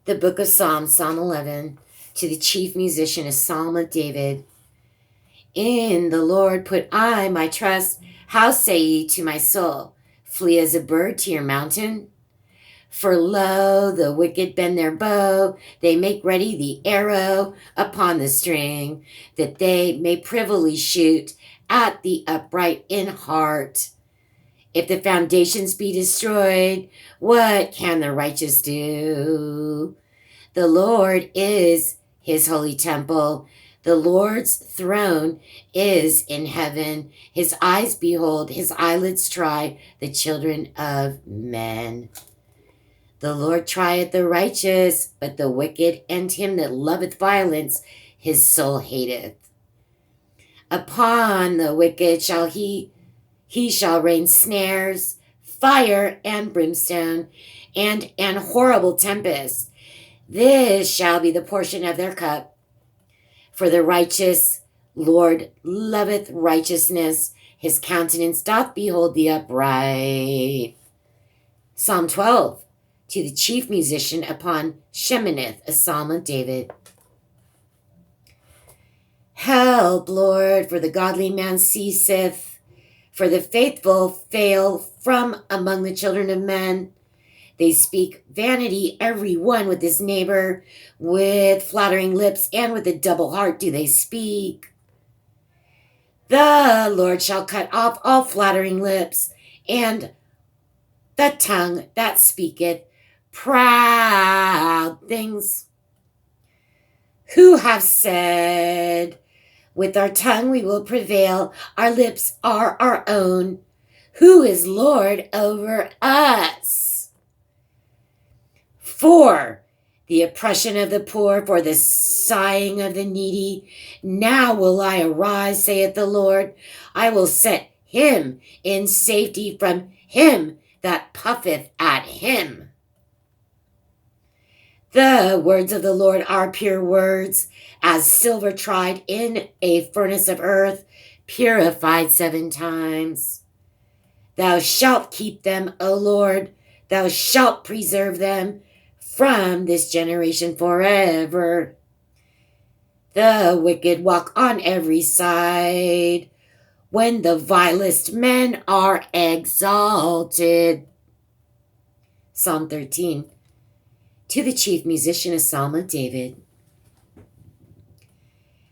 The book of Psalms, Psalm 11, to the chief musician, a psalm of David. In the Lord put I my trust. How say ye to my soul, flee as a bird to your mountain? For lo, the wicked bend their bow, they make ready the arrow upon the string, that they may privily shoot at the upright in heart. If the foundations be destroyed, what can the righteous do? The Lord is his holy temple. The Lord's throne is in heaven. His eyes behold, his eyelids try the children of men. The Lord trieth the righteous, but the wicked and him that loveth violence his soul hateth. Upon the wicked shall he shall rain snares, fire and brimstone, and an horrible tempest. This shall be the portion of their cup. For the righteous Lord loveth righteousness. His countenance doth behold the upright. Psalm 12, to the chief musician upon Sheminith, a psalm of David. Help, Lord, for the godly man ceaseth, for the faithful fail from among the children of men. They speak vanity, every one with his neighbor, with flattering lips, and with a double heart do they speak. The Lord shall cut off all flattering lips, and the tongue that speaketh proud things. Who have said, with our tongue we will prevail, our lips are our own. Who is Lord over us? For the oppression of the poor, for the sighing of the needy. Now will I arise, saith the Lord. I will set him in safety from him that puffeth at him. The words of the Lord are pure words, as silver tried in a furnace of earth, purified 7 times. Thou shalt keep them, O Lord, thou shalt preserve them from this generation forever. The wicked walk on every side, when the vilest men are exalted. Psalm 13, to the chief musician, a psalm of David.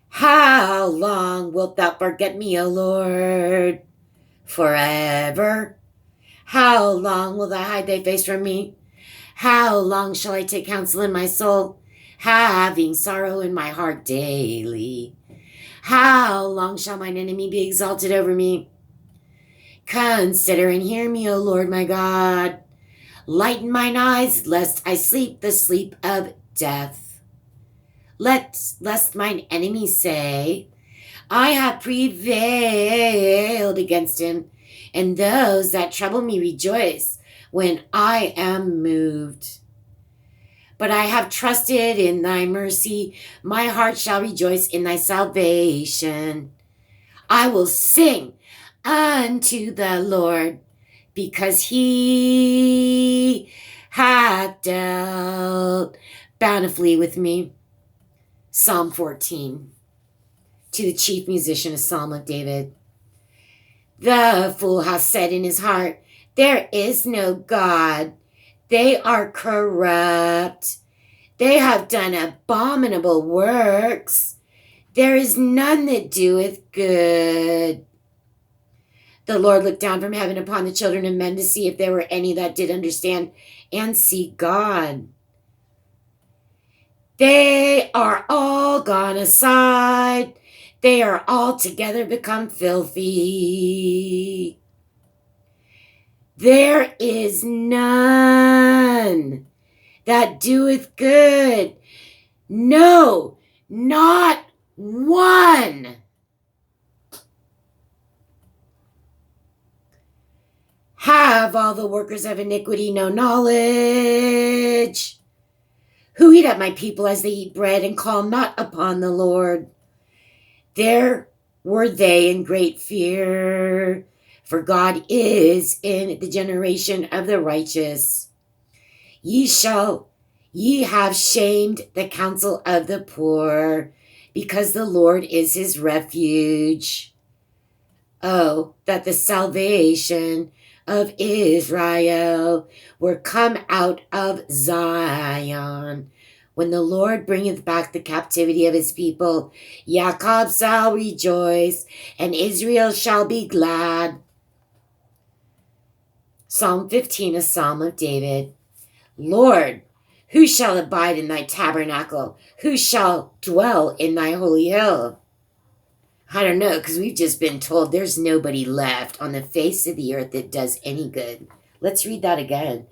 How long wilt thou forget me, O Lord? Forever. How long will thou hide thy face from me? How long shall I take counsel in my soul, having sorrow in my heart daily? How long shall mine enemy be exalted over me? Consider and hear me, O Lord my God. Lighten mine eyes, lest I sleep the sleep of death. Lest mine enemies say, I have prevailed against him, and those that trouble me rejoice when I am moved. But I have trusted in thy mercy. My heart shall rejoice in thy salvation. I will sing unto the Lord, because he hath dealt bountifully with me. Psalm 14, to the chief musician, a psalm of David. The fool hath said in his heart, there is no God. They are corrupt. They have done abominable works. There is none that doeth good. The Lord looked down from heaven upon the children of men to see if there were any that did understand and seek God. They are all gone aside. They are altogether become filthy. There is none that doeth good. No, not one. Have all the workers of iniquity no knowledge? Who eat up my people as they eat bread and call not upon the Lord? There were they in great fear, for God is in the generation of the righteous. Ye shall Ye have shamed the counsel of the poor, because the Lord is his refuge. Oh, that the salvation of Israel were come out of Zion. When the Lord bringeth back the captivity of his people, Jacob shall rejoice, and Israel shall be glad. Psalm 15, a psalm of David. Lord, who shall abide in thy tabernacle? Who shall dwell in thy holy hill? I don't know, because we've just been told there's nobody left on the face of the earth that does any good. Let's read that again.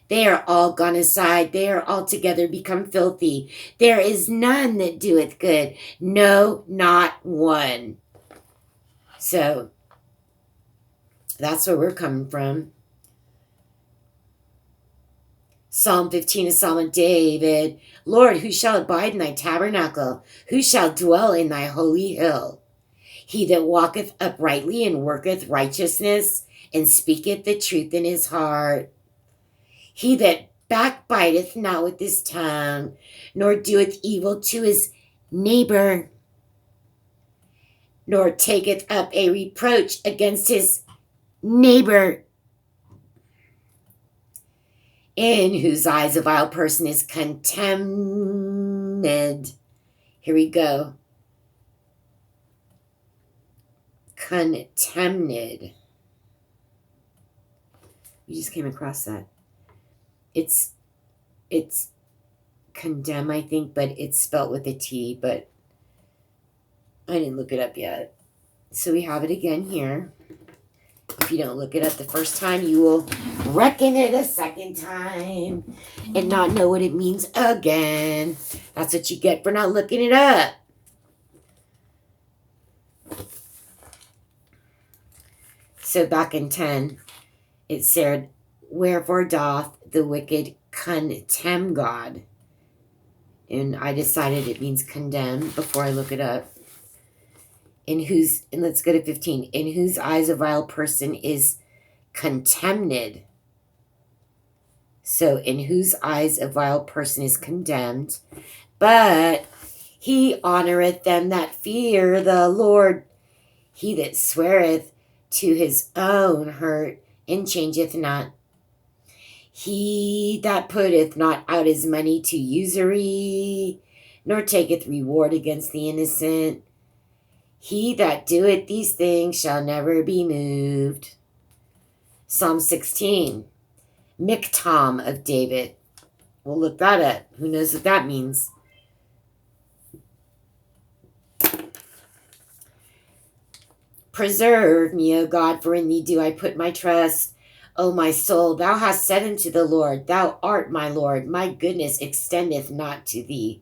They are all gone aside. They are altogether become filthy. There is none that doeth good. No, not one. So that's where we're coming from. Psalm 15, a psalm of David. Lord, who shall abide in thy tabernacle? Who shall dwell in thy holy hill? He that walketh uprightly and worketh righteousness and speaketh the truth in his heart. He that backbiteth not with his tongue, nor doeth evil to his neighbor, nor taketh up a reproach against his neighbor, in whose eyes a vile person is contemned. Here we go. Contemned. You just came across that. It's condemn, I think, but it's spelt with a T, but I didn't look it up yet. So we have it again here. If you don't look it up the first time, you will reckon it a second time and not know what it means again. That's what you get for not looking it up. So back in 10, it said, wherefore doth the wicked contemn God? And I decided it means condemn before I look it up. And let's go to 15. In whose eyes a vile person is contemned. So in whose eyes a vile person is condemned. But he honoreth them that fear the Lord. He that sweareth to his own hurt and changeth not. He that putteth not out his money to usury, nor taketh reward against the innocent. He that doeth these things shall never be moved. Psalm 16, Miktam of David. We'll look that up. Who knows what that means? Preserve me, O God, for in thee do I put my trust. O my soul, thou hast said unto the Lord, thou art my Lord. My goodness extendeth not to thee,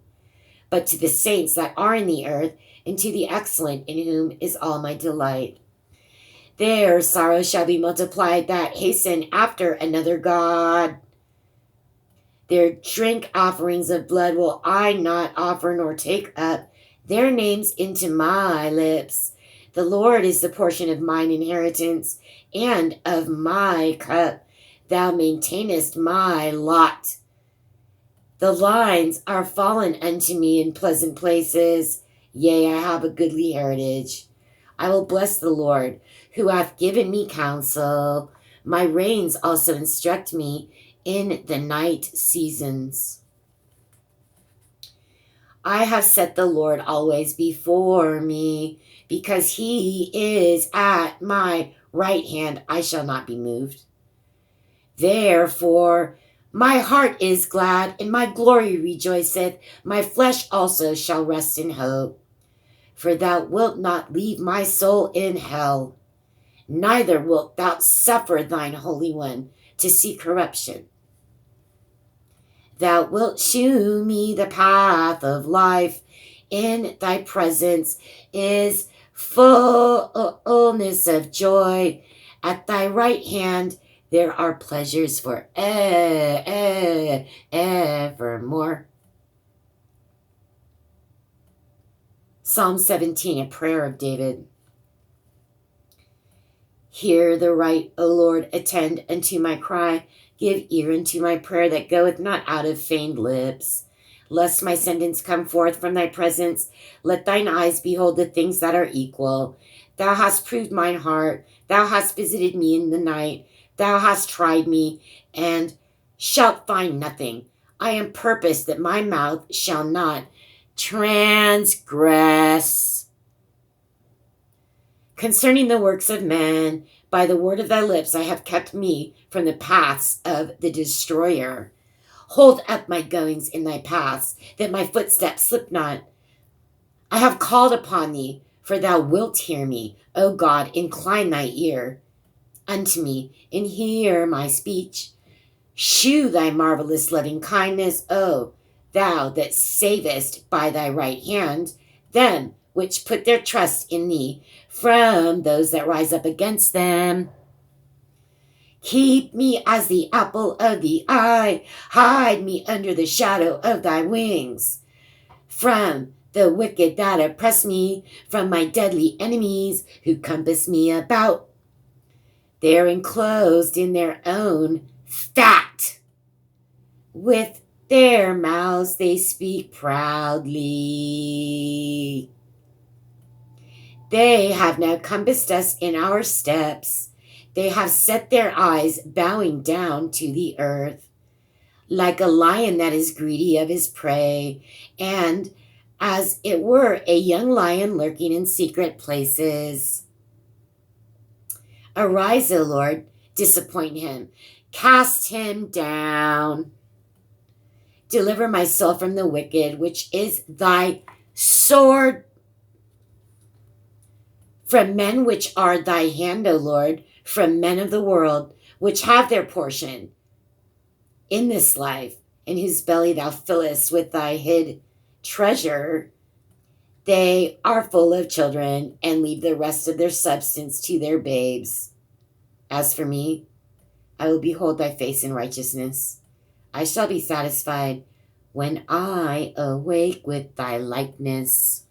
but to the saints that are in the earth, and to the excellent, in whom is all my delight. Their sorrow shall be multiplied that hasten after another God. Their drink offerings of blood will I not offer, nor take up their names into my lips. The Lord is the portion of mine inheritance and of my cup. Thou maintainest my lot. The lines are fallen unto me in pleasant places. Yea, I have a goodly heritage. I will bless the Lord, who hath given me counsel. My reins also instruct me in the night seasons. I have set the Lord always before me. Because he is at my right hand, I shall not be moved. Therefore, my heart is glad, and my glory rejoiceth. My flesh also shall rest in hope. For thou wilt not leave my soul in hell, neither wilt thou suffer thine Holy One to see corruption. Thou wilt shew me the path of life. In thy presence is fullness of joy. At thy right hand there are pleasures for evermore. Psalm 17, a prayer of David. Hear the right, O Lord, attend unto my cry. Give ear unto my prayer that goeth not out of feigned lips. Lest my sentence come forth from thy presence, let thine eyes behold the things that are equal. Thou hast proved mine heart. Thou hast visited me in the night. Thou hast tried me, and shalt find nothing. I am purposed that my mouth shall not transgress. Concerning the works of men, by the word of thy lips I have kept me from the paths of the destroyer. Hold up my goings in thy paths, that my footsteps slip not. I have called upon thee, for thou wilt hear me. O God, incline thy ear unto me, and hear my speech. Shew thy marvelous loving kindness, O thou that savest by thy right hand them which put their trust in thee from those that rise up against them. Keep me as the apple of the eye. Hide me under the shadow of thy wings. From the wicked that oppress me, from my deadly enemies who compass me about. They are enclosed in their own fat. With their mouths they speak proudly. They have now compassed us in our steps. They have set their eyes bowing down to the earth, like a lion that is greedy of his prey, and as it were a young lion lurking in secret places. Arise, O Lord, disappoint him, cast him down. Deliver my soul from the wicked, which is thy sword. From men which are thy hand, O Lord, from men of the world, which have their portion in this life, in whose belly thou fillest with thy hid treasure. They are full of children, and leave the rest of their substance to their babes. As for me, I will behold thy face in righteousness. I shall be satisfied when I awake with thy likeness.